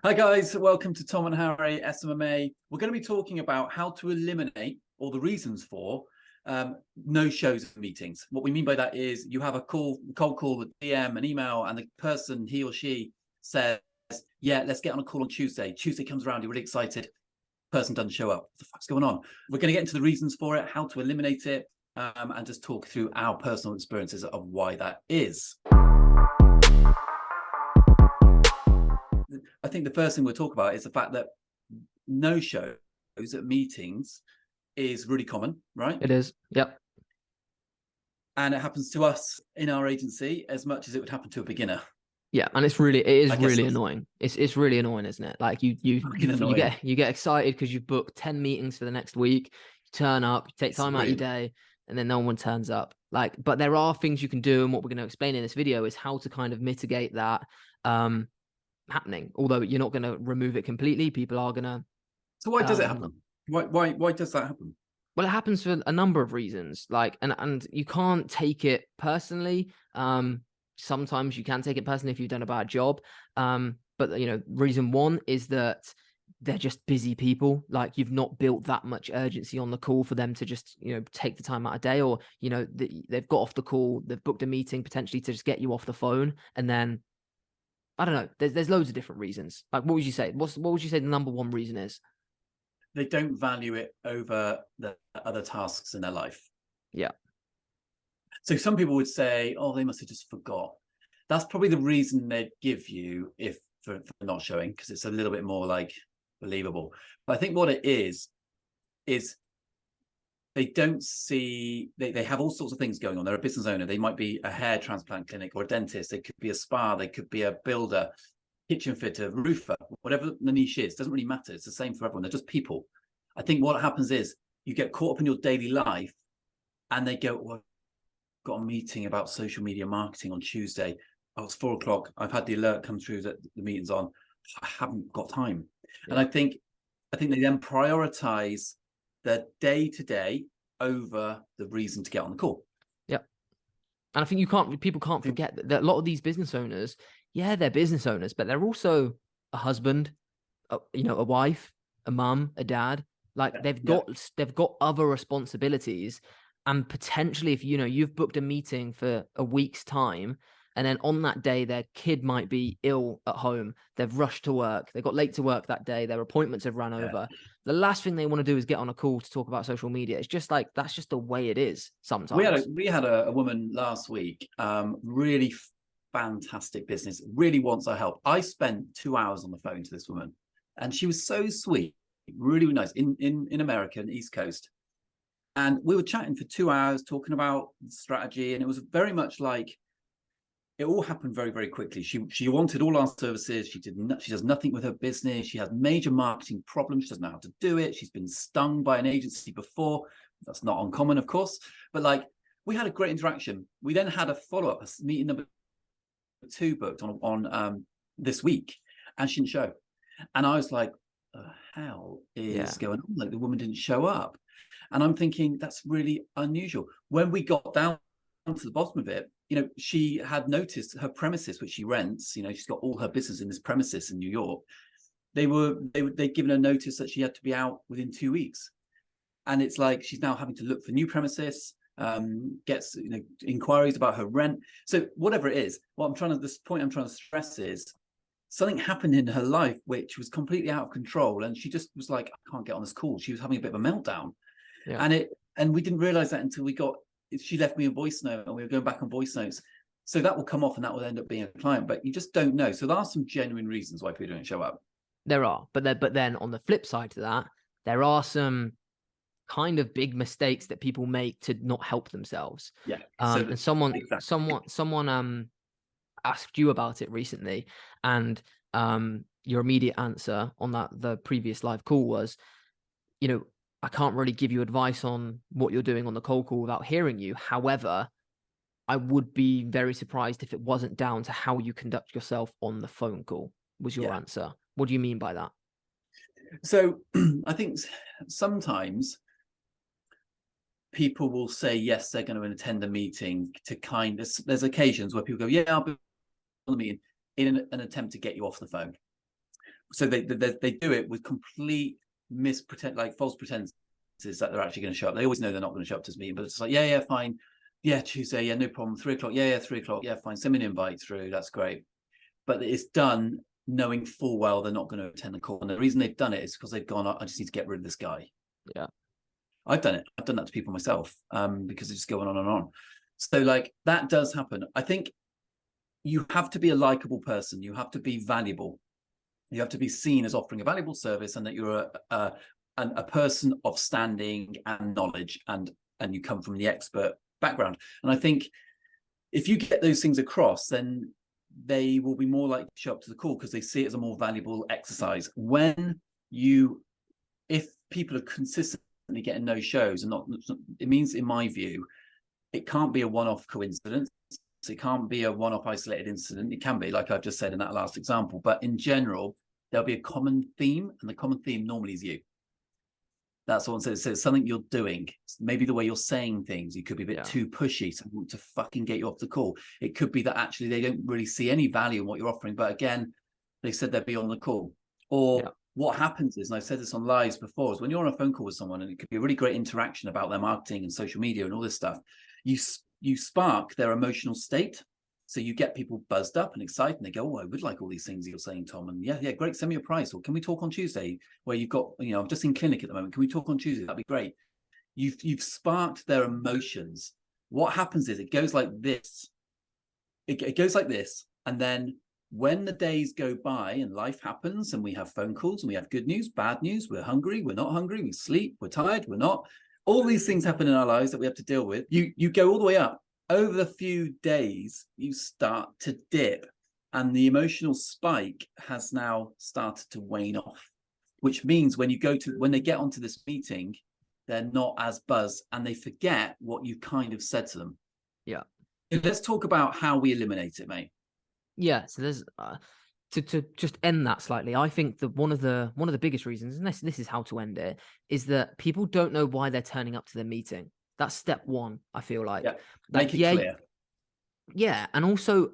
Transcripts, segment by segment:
Hi guys, welcome to Tom and Harry SMMA. We're going to be talking about how to eliminate or the reasons for no shows and meetings. What we mean by that is you have a cold call, a DM, an email, and the person, he or she, says, yeah, let's get on a call on Tuesday. Tuesday comes around, you're really excited. Person doesn't show up. What the fuck's going on? We're going to get into the reasons for it, how to eliminate it, and just talk through our personal experiences of why that is. I think the first thing we'll talk about is the fact that no shows at meetings is really common, right? It is. Yep. And it happens to us in our agency as much as it would happen to a beginner. Yeah, and it is really annoying. It's really annoying, isn't it? Like you get excited because you've booked 10 meetings for the next week. You turn up, you take time out of your day, and then no one turns up. But there are things you can do, and what we're going to explain in this video is how to kind of mitigate that happening. Although you're not going to remove it completely, people are going to. So why does it happen? Why does that happen? Well, it happens for a number of reasons. And you can't take it personally. Sometimes you can take it personally if you've done a bad job. But reason one is that they're just busy people. Like, you've not built that much urgency on the call for them to just, take the time out of day, or, they've got off the call, they've booked a meeting potentially to just get you off the phone. And then, I don't know, there's loads of different reasons. Like, what would you say? What would you say the number one reason is? They don't value it over the other tasks in their life. Yeah. So some people would say, oh, they must have just forgot. That's probably the reason they'd give you for not showing, because it's a little bit more like believable. But I think what it is they don't see, they have all sorts of things going on. They're a business owner. They might be a hair transplant clinic or a dentist. They could be a spa. They could be a builder, kitchen fitter, roofer, whatever the niche is. Doesn't really matter. It's the same for everyone. They're just people. I think what happens is you get caught up in your daily life and they go, well, I've got a meeting about social media marketing on Tuesday. Oh, it's 4 o'clock. I've had the alert come through that the meeting's on. I haven't got time. Yeah. And I think they then prioritize the day-to-day over the reason to get on the call. Yeah. And I think people can't forget that a lot of these business owners, yeah, they're business owners, but they're also a husband, a wife, a mum, a dad. Like, they've got other responsibilities. And potentially, if you've booked a meeting for a week's time, and then on that day their kid might be ill at home, they've rushed to work, they got late to work that day, their appointments have run over, the last thing they want to do is get on a call to talk about social media. It's just like, that's just the way it is sometimes. We had a woman last week, really fantastic business, really wants our help. I spent 2 hours on the phone to this woman, and she was so sweet, really, really nice, in America, in the East Coast. And we were chatting for 2 hours, talking about strategy, and it was very much like, it all happened very, very quickly. She wanted all our services. She does nothing with her business. She has major marketing problems. She doesn't know how to do it. She's been stung by an agency before. That's not uncommon, of course. But we had a great interaction. We then had a follow-up, meeting number 2 booked on this week, and she didn't show. And I was like, the hell is going on? Like, the woman didn't show up. And I'm thinking, that's really unusual. When we got down to the bottom of it, she had noticed her premises, which she rents, she's got all her business in this premises in New York. They'd given her notice that she had to be out within 2 weeks. And it's like, she's now having to look for new premises, gets, inquiries about her rent. So whatever it is, this point I'm trying to stress is something happened in her life, which was completely out of control. And she just was like, I can't get on this call. She was having a bit of a meltdown. Yeah. And we didn't realize that until she left me a voice note, and we were going back on voice notes. So that will come off and that will end up being a client, but you just don't know. So there are some genuine reasons why people don't show up. There are, but then on the flip side to that, there are some kind of big mistakes that people make to not help themselves. Yeah. And someone asked you about it recently, and your immediate answer on the previous live call was, I can't really give you advice on what you're doing on the cold call without hearing you. However, I would be very surprised if it wasn't down to how you conduct yourself on the phone call, was your answer. What do you mean by that? So I think sometimes people will say, yes, they're going to attend a meeting there's occasions where people go, yeah, I'll be on the meeting, in an attempt to get you off the phone. So they do it with complete false pretenses that they're actually going to show up. They always know they're not going to show up to this meeting, but it's like, yeah, fine. Yeah, Tuesday, yeah, no problem. 3 o'clock. Yeah, 3 o'clock. Yeah, fine. Send me an invite through. That's great. But it's done knowing full well they're not going to attend the call. And the reason they've done it is because they've gone, I just need to get rid of this guy. Yeah. I've done it. I've done that to people myself, because it's just going on and on. So like that does happen. I think you have to be a likable person. You have to be valuable. You have to be seen as offering a valuable service, and that you're a person of standing and knowledge, and you come from the expert background. And I think if you get those things across, then they will be more likely to show up to the call because they see it as a more valuable exercise. If people are consistently getting no shows, and not, it means, in my view, it can't be a one-off coincidence. It can't be a one-off isolated incident. It can be, like I've just said in that last example, but in general, there'll be a common theme, and the common theme normally is you. That's what it says. Something you're doing, maybe the way you're saying things. You could be a bit too pushy to fucking get you off the call. It could be that actually they don't really see any value in what you're offering, but again, they said they'd be on the call. Or what happens is, and I've said this on lives before, is when you're on a phone call with someone, and it could be a really great interaction about their marketing and social media and all this stuff, you spark their emotional state. So you get people buzzed up and excited, and they go, "Oh, I would like all these things you're saying, Tom." And yeah, great. Send me a price, or can we talk on Tuesday? Where you've got, I'm just in clinic at the moment. Can we talk on Tuesday? That'd be great. You've sparked their emotions. What happens is it goes like this. It goes like this, and then when the days go by and life happens, and we have phone calls, and we have good news, bad news, we're hungry, we're not hungry, we sleep, we're tired, we're not. All these things happen in our lives that we have to deal with. You go all the way up. Over the few days, you start to dip, and the emotional spike has now started to wane off, which means when they get onto this meeting, they're not as buzzed, and they forget what you kind of said to them. Yeah. Let's talk about how we eliminate it, mate. Yeah. So there's to just end that slightly. I think that one of the biggest reasons, and this is how to end it, is that people don't know why they're turning up to the meeting. That's step one, I feel like. Yeah. Make it clear. Yeah, and also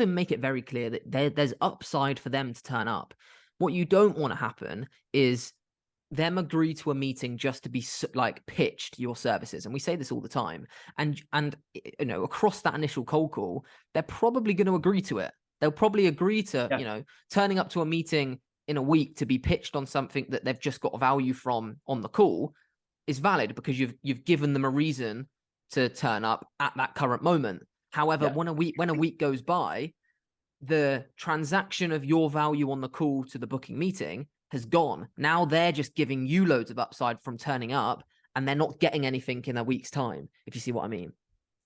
make it very clear that there's upside for them to turn up. What you don't want to happen is them agree to a meeting just to be like pitched your services, and we say this all the time. And across that initial cold call, they're probably going to agree to it. They'll probably agree to turning up to a meeting in a week to be pitched on something that they've just got value from on the call is valid because you've given them a reason to turn up at that current moment. However, when a week goes by, the transaction of your value on the call to the booking meeting has gone. Now they're just giving you loads of upside from turning up, and they're not getting anything in a week's time, if you see what I mean.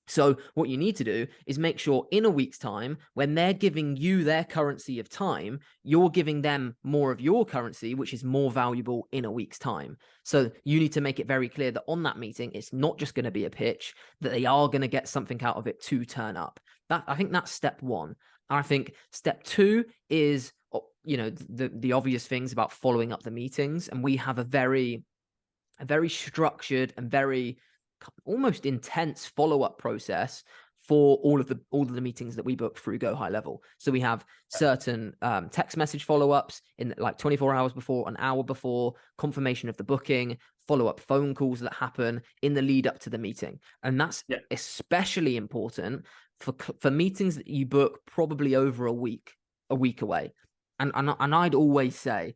So what you need to do is make sure in a week's time, when they're giving you their currency of time, you're giving them more of your currency, which is more valuable in a week's time. So you need to make it very clear that on that meeting, it's not just going to be a pitch, that they are going to get something out of it to turn up. I think that's step one. And I think step two is, the obvious things about following up the meetings. And we have a very structured and very almost intense follow-up process for all of the meetings that we book through Go High Level. So we have certain text message follow-ups in like 24 hours before, an hour before, confirmation of the booking, follow-up phone calls that happen in the lead up to the meeting. And that's especially important for meetings that you book probably over a week away. And I'd always say,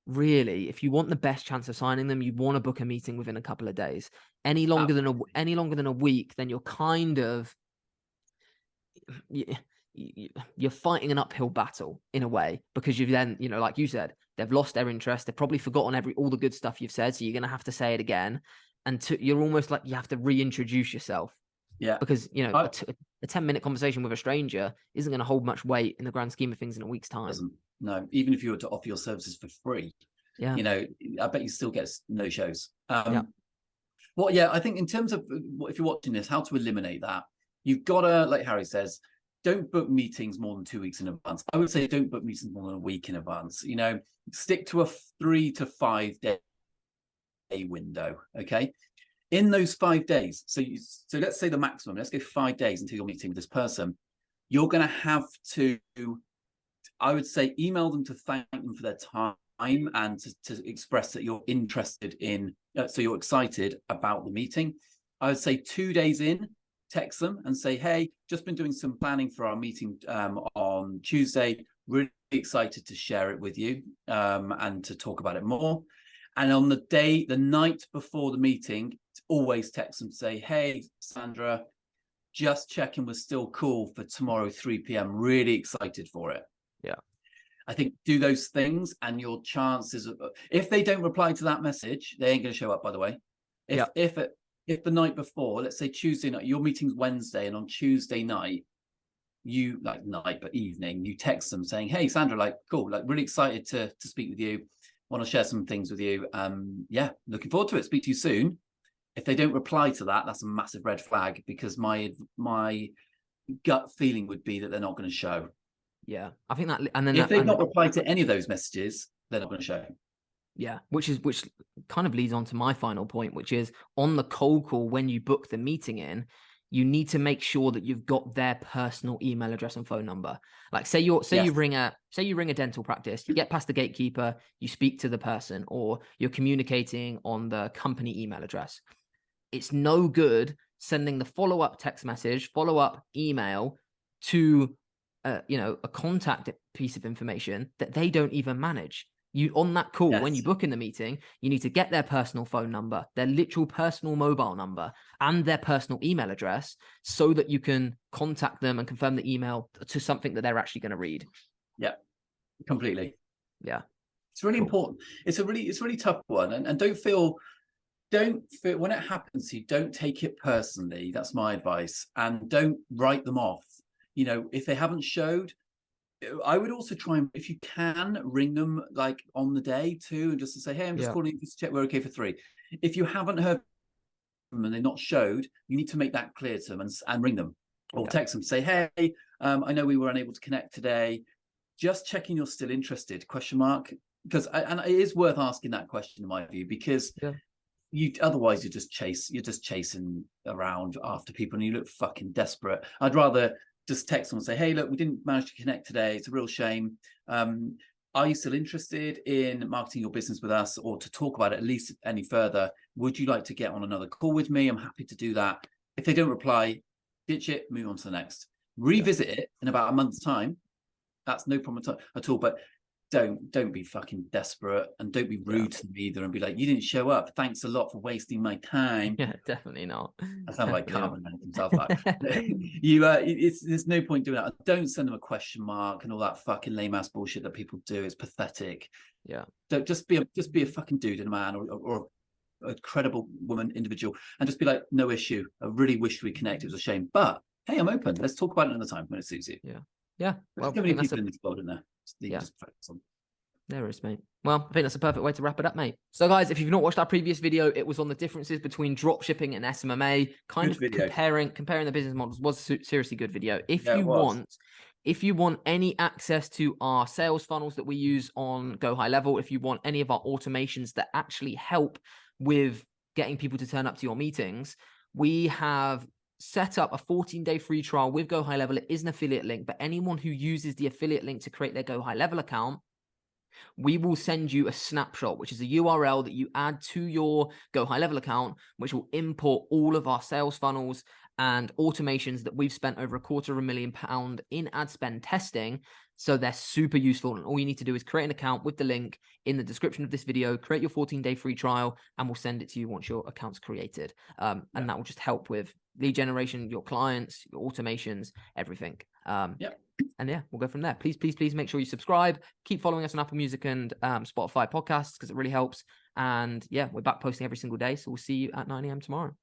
really, if you want the best chance of signing them, you want to book a meeting within a couple of days. Any longer than a week, then you're kind of you're fighting an uphill battle in a way, because you've then, like you said, they've lost their interest. They've probably forgotten all the good stuff you've said. So you're going to have to say it again. And you're almost like you have to reintroduce yourself. Yeah. Because, a 10-minute conversation with a stranger isn't going to hold much weight in the grand scheme of things in a week's time. No, even if you were to offer your services for free, I bet you still get no shows. Well, I think in terms of if you're watching this, how to eliminate that, you've got to, like Harry says, don't book meetings more than 2 weeks in advance. I would say don't book meetings more than a week in advance. Stick to a 3 to 5 day window. Okay. In those 5 days, so let's say the maximum, let's go 5 days until you're meeting with this person. You're going to have to I would say email them to thank them for their time and to express that you're interested in, so you're excited about the meeting. I would say 2 days in, text them and say, hey, just been doing some planning for our meeting on Tuesday. Really excited to share it with you and to talk about it more. And on the night before the meeting, always text them to say, hey, Sandra, just checking we're still cool for tomorrow, 3 p.m. Really excited for it. Yeah. I think do those things and your chances of, if they don't reply to that message, they ain't going to show up, by the way. If the night before, let's say Tuesday night, your meeting's Wednesday, and on Tuesday night, evening, you text them saying, hey, Sandra, like, cool, like really excited to speak with you. Want to share some things with you. Yeah, looking forward to it. Speak to you soon. If they don't reply to that, that's a massive red flag, because my gut feeling would be that they're not going to show. Yeah, I think that, and then if they've not replied to any of those messages, they're not going to show. Yeah, which kind of leads on to my final point, which is on the cold call, when you book the meeting in, you need to make sure that you've got their personal email address and phone number. Like you ring a dental practice, you get past the gatekeeper, you speak to the person, or you're communicating on the company email address. It's no good sending the follow-up text message, follow-up email to a contact piece of information that they don't even manage. You, on that call, when you book in the meeting, you need to get their personal phone number, their literal personal mobile number, and their personal email address, so that you can contact them and confirm the email to something that they're actually going to read. Yeah, completely. Yeah, it's really important. It's a really tough one, and don't feel when it happens to you, don't take it personally. That's my advice, and don't write them off. If they haven't showed, I would also try and, if you can, ring them like on the day too, and just to say, hey, I'm just calling you to check we're okay for 3. If you haven't heard from them and they're not showed, you need to make that clear to them and ring them or text them, say, hey, I know we were unable to connect today. Just checking you're still interested, ? Because and it is worth asking that question in my view, because otherwise you're just chasing around after people and you look fucking desperate. I'd rather just text them and say, hey, look, we didn't manage to connect today. It's a real shame. Are you still interested in marketing your business with us, or to talk about it at least any further? Would you like to get on another call with me? I'm happy to do that. If they don't reply, ditch it, move on to the next. Revisit it in about a month's time. That's no problem at all. But don't be fucking desperate, and don't be rude to them either, and be like, you didn't show up, thanks a lot for wasting my time. Yeah, definitely not. I sound like Carmen himself. There's no point doing that. Don't send them a question mark and all that fucking lame ass bullshit that people do. It's pathetic. Yeah. Don't just be a fucking dude and a man, or a credible woman, individual, and just be like, no issue. I really wished we connected. It was a shame, but hey, I'm open. Let's talk about it another time when it suits you. Yeah. There's so many people in this world, in there. Just focus on. There is, mate. Well, I think that's a perfect way to wrap it up, mate. So, guys, if you've not watched our previous video, it was on the differences between drop shipping and SMMA, comparing the business models. Was a seriously good video. If you want any access to our sales funnels that we use on Go High Level, if you want any of our automations that actually help with getting people to turn up to your meetings, we have set up a 14-day free trial with Go High Level. It is an affiliate link, but anyone who uses the affiliate link to create their Go High Level account, we will send you a snapshot, which is a URL that you add to your Go High Level account, which will import all of our sales funnels and automations that we've spent over £250,000 in ad spend testing. So they're super useful. And all you need to do is create an account with the link in the description of this video, create your 14-day free trial, and we'll send it to you once your account's created. And that will just help with lead generation, your clients, your automations, everything. And we'll go from there. Please make sure you subscribe. Keep following us on Apple Music and Spotify podcasts, because it really helps. And we're back posting every single day. So we'll see you at 9 a.m. tomorrow.